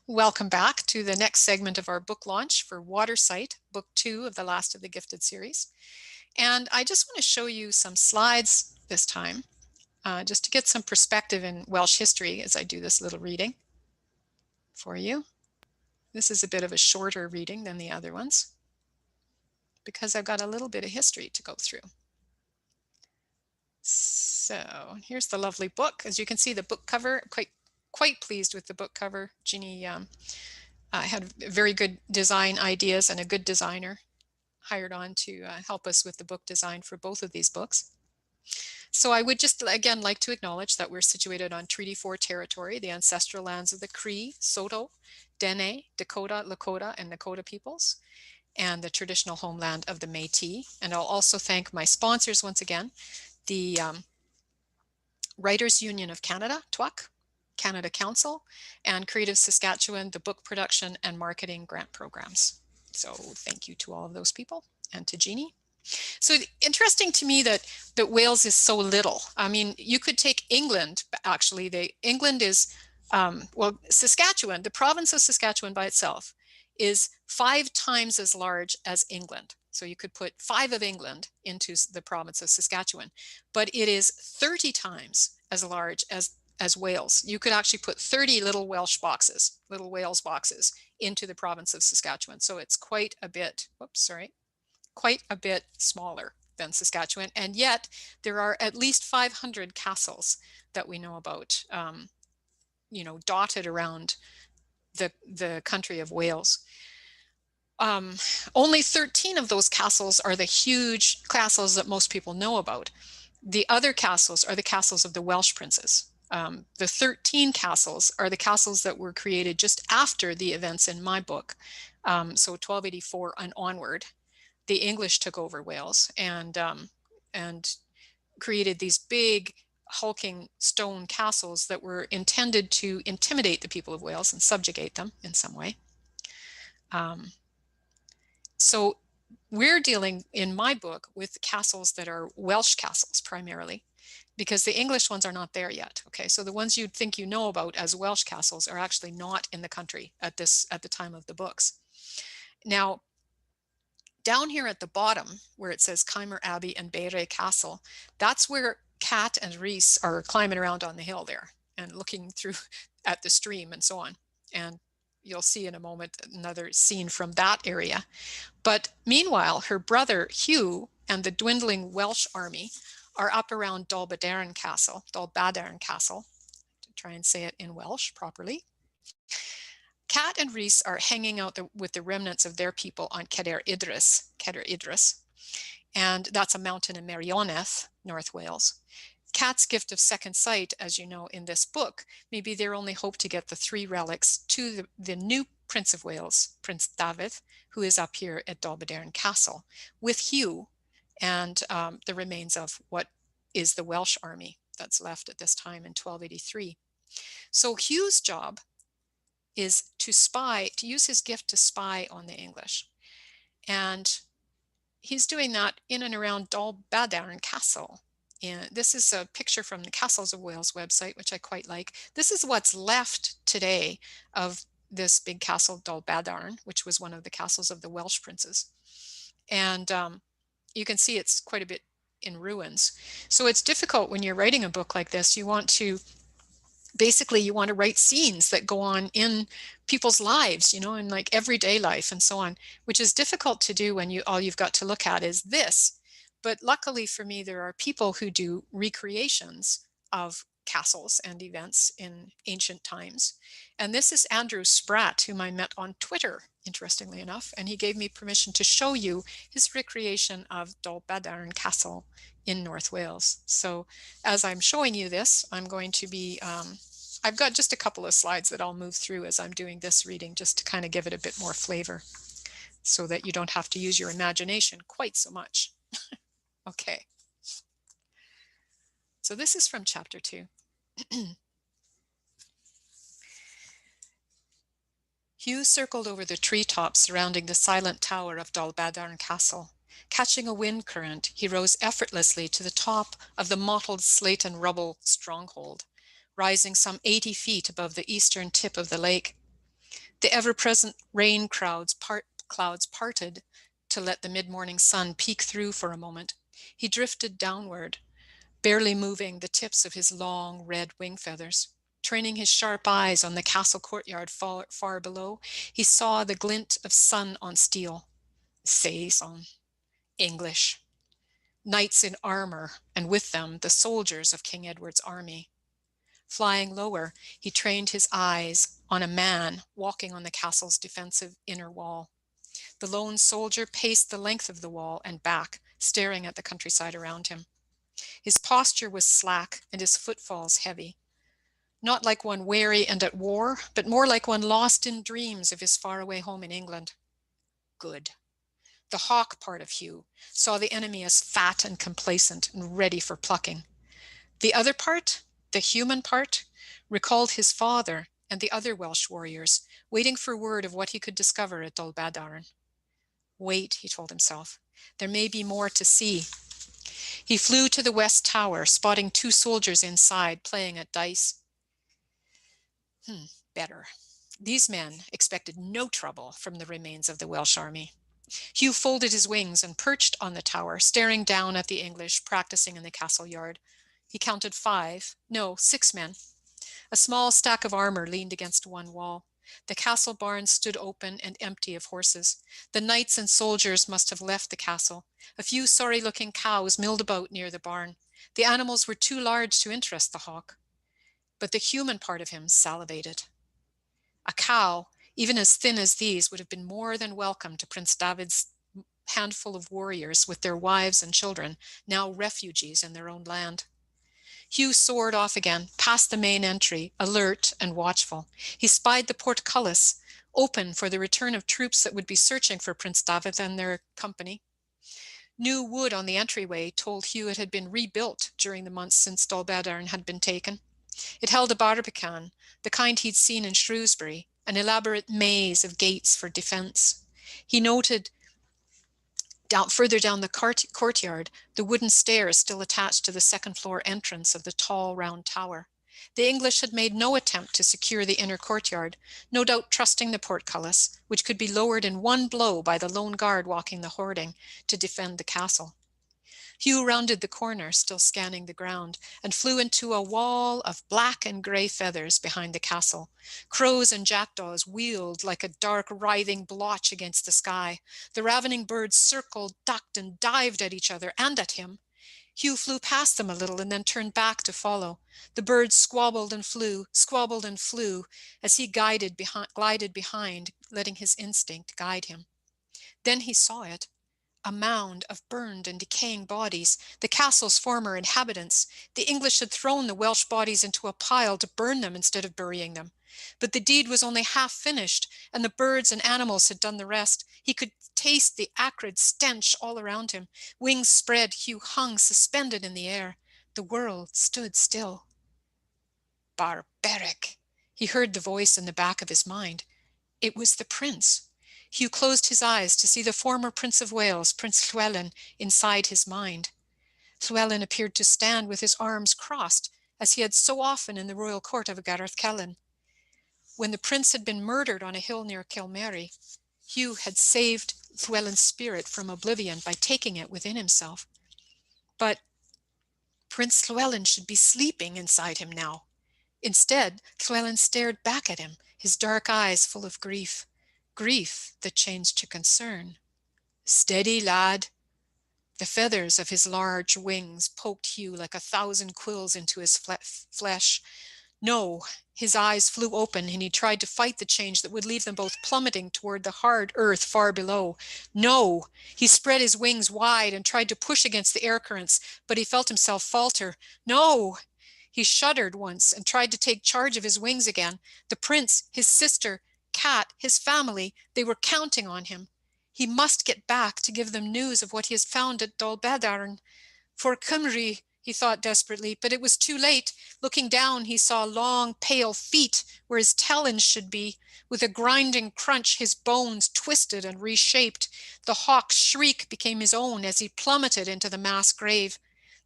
Welcome back to the next segment of our book launch for Watersight, Book 2 of the Last of the Gifted series. And I just want to show you some slides this time, just to get some perspective in Welsh history as I do this little reading for you. This is a bit of a shorter reading than the other ones because I've got a little bit of history to go through. So here's the lovely book. As you can see, the book cover, quite pleased with the book cover. Ginny had very good design ideas and a good designer hired on to help us with the book design for both of these books. So I would just again like to acknowledge that we're situated on Treaty 4 territory, the ancestral lands of the Cree, Saulteaux, Dene, Dakota, Lakota, and Nakota peoples, and the traditional homeland of the Métis. And I'll also thank my sponsors once again, the Writers Union of Canada, TWUC, Canada Council, and Creative Saskatchewan, the book production and marketing grant programs. So thank you to all of those people and to Jeannie. So interesting to me that Wales is so little. I mean, you could take England, actually. England is, well, Saskatchewan, the province of Saskatchewan by itself is 5 times as large as England. So you could put 5 of England into the province of Saskatchewan, but it is 30 times as large as Wales. You could actually put 30 little Welsh boxes, little Wales boxes into the province of Saskatchewan. So it's quite a bit, quite a bit smaller than Saskatchewan. And yet there are at least 500 castles that we know about, dotted around the country of Wales. Only 13 of those castles are the huge castles that most people know about. The other castles are the castles of the Welsh princes. The 13 castles are the castles that were created just after the events in my book. So 1284 and onward, the English took over Wales and created these big hulking stone castles that were intended to intimidate the people of Wales and subjugate them in some way. So we're dealing in my book with castles that are Welsh castles primarily, because the English ones are not there yet. Okay, so the ones you'd think you know about as Welsh castles are actually not in the country at the time of the books. Now, down here at the bottom where it says Keimer Abbey and Beire Castle, that's where Cat and Rhys are climbing around on the hill there and looking through at the stream and so on. And you'll see in a moment another scene from that area. But meanwhile, her brother Hugh and the dwindling Welsh army are up around Dalbadaran Castle, to try and say it in Welsh properly. Cat and Rhys are hanging out with the remnants of their people on Cadair Idris, and that's a mountain in Merioneth, North Wales. Cat's gift of second sight, as you know in this book, may be their only hope to get the 3 relics to the new Prince of Wales, Prince David, who is up here at Dalbadaran Castle, with Hugh and the remains of what is the Welsh army that's left at this time in 1283. So Hugh's job is to use his gift to spy on the English. And he's doing that in and around Dalbadaran Castle. And this is a picture from the Castles of Wales website, which I quite like. This is what's left today of this big castle, Dalbadaran, which was one of the castles of the Welsh princes. And you can see it's quite a bit in ruins. So it's difficult when you're writing a book like this. You want to write scenes that go on in people's lives, in like everyday life and so on, which is difficult to do when all you've got to look at is this. But luckily for me, there are people who do recreations of castles and events in ancient times. And this is Andrew Spratt, whom I met on Twitter, interestingly enough, and he gave me permission to show you his recreation of Dalbadaran Castle in North Wales. So as I'm showing you this, I'm going to be, I've got just a couple of slides that I'll move through as I'm doing this reading, just to kind of give it a bit more flavor so that you don't have to use your imagination quite so much. Okay. So this is from chapter 2. Hugh circled over the treetops surrounding the silent tower of Dalbadaran Castle. Catching a wind current, he rose effortlessly to the top of the mottled slate and rubble stronghold, rising some 80 feet above the eastern tip of the lake. The ever-present rain clouds parted to let the mid-morning sun peek through for a moment. He drifted downward, barely moving the tips of his long red wing feathers. Training his sharp eyes on the castle courtyard far below, he saw the glint of sun on steel. Saison. English. Knights in armor, and with them the soldiers of King Edward's army. Flying lower, he trained his eyes on a man walking on the castle's defensive inner wall. The lone soldier paced the length of the wall and back, staring at the countryside around him. His posture was slack and his footfalls heavy. Not like one weary and at war, but more like one lost in dreams of his faraway home in England. Good. The hawk part of Hugh saw the enemy as fat and complacent and ready for plucking. The other part, the human part, recalled his father and the other Welsh warriors, waiting for word of what he could discover at Dol Badaran. Wait, he told himself. There may be more to see. He flew to the west tower, spotting 2 soldiers inside, playing at dice. Better. These men expected no trouble from the remains of the Welsh army. Hugh folded his wings and perched on the tower, staring down at the English practicing in the castle yard. He counted 6 men. A small stack of armor leaned against one wall. The castle barn stood open and empty of horses. The knights and soldiers must have left the castle. A few sorry-looking cows milled about near the barn. The animals were too large to interest the hawk. But the human part of him salivated. A cow, even as thin as these, would have been more than welcome to Prince David's handful of warriors with their wives and children, now refugees in their own land. Hugh soared off again, past the main entry, alert and watchful. He spied the portcullis, open for the return of troops that would be searching for Prince David and their company. New wood on the entryway told Hugh it had been rebuilt during the months since Dol Badaran had been taken. It held a barbican, the kind he'd seen in Shrewsbury, an elaborate maze of gates for defense. He noted further down the courtyard, the wooden stairs still attached to the second-floor entrance of the tall, round tower. The English had made no attempt to secure the inner courtyard, no doubt trusting the portcullis, which could be lowered in one blow by the lone guard walking the hoarding, to defend the castle. Hugh rounded the corner, still scanning the ground, and flew into a wall of black and grey feathers behind the castle. Crows and jackdaws wheeled like a dark, writhing blotch against the sky. The ravening birds circled, ducked, and dived at each other and at him. Hugh flew past them a little and then turned back to follow. The birds squabbled and flew, as he glided behind, letting his instinct guide him. Then he saw it. A mound of burned and decaying bodies, the castle's former inhabitants. The English had thrown the Welsh bodies into a pile to burn them instead of burying them. But the deed was only half finished, and the birds and animals had done the rest. He could taste the acrid stench all around him. Wings spread, Hugh hung suspended in the air. The world stood still. Barbaric! He heard the voice in the back of his mind. It was the prince. Hugh closed his eyes to see the former Prince of Wales, Prince Llywelyn, inside his mind. Llywelyn appeared to stand with his arms crossed, as he had so often in the royal court of Gareth Celyn. When the prince had been murdered on a hill near Kilmary, Hugh had saved Llywelyn's spirit from oblivion by taking it within himself. But Prince Llywelyn should be sleeping inside him now. Instead, Llywelyn stared back at him, his dark eyes full of grief. Grief that changed to concern. Steady, lad. The feathers of his large wings poked Hugh like 1,000 quills into his flesh. No, his eyes flew open and he tried to fight the change that would leave them both plummeting toward the hard earth far below. No, he spread his wings wide and tried to push against the air currents, but he felt himself falter. No! He shuddered once and tried to take charge of his wings again. The prince, his sister, Cat, his family, they were counting on him. He must get back to give them news of what he has found at Dol Badaran. For Cymru, he thought desperately, but it was too late. Looking down, he saw long, pale feet where his talons should be. With a grinding crunch, his bones twisted and reshaped. The hawk's shriek became his own as he plummeted into the mass grave.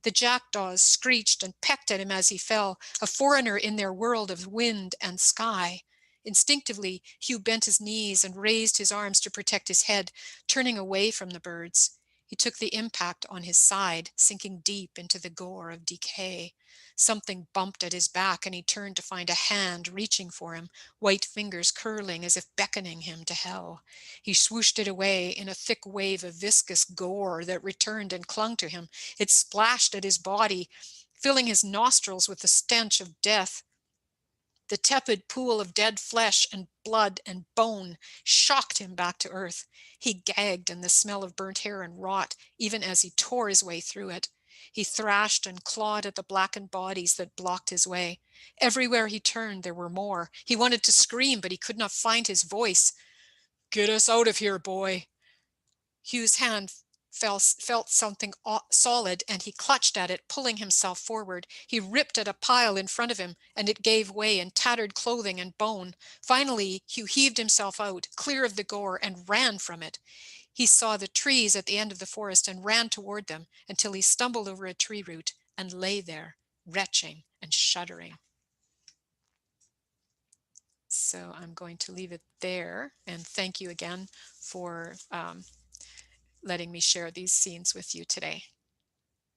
The jackdaws screeched and pecked at him as he fell, a foreigner in their world of wind and sky. Instinctively, Hugh bent his knees and raised his arms to protect his head, turning away from the birds. He took the impact on his side, sinking deep into the gore of decay. Something bumped at his back, and he turned to find a hand reaching for him, white fingers curling as if beckoning him to hell. He swooshed it away in a thick wave of viscous gore that returned and clung to him. It splashed at his body, filling his nostrils with the stench of death. The tepid pool of dead flesh and blood and bone shocked him back to earth. He gagged in the smell of burnt hair and rot, even as he tore his way through it. He thrashed and clawed at the blackened bodies that blocked his way. Everywhere he turned, there were more. He wanted to scream, but he could not find his voice. "Get us out of here, boy." Hugh's hand felt something solid, and he clutched at it, pulling himself forward. He ripped at a pile in front of him, and it gave way in tattered clothing and bone. Finally, Hugh heaved himself out, clear of the gore, and ran from it. He saw the trees at the end of the forest and ran toward them until he stumbled over a tree root and lay there, retching and shuddering. So I'm going to leave it there, and thank you again for letting me share these scenes with you today.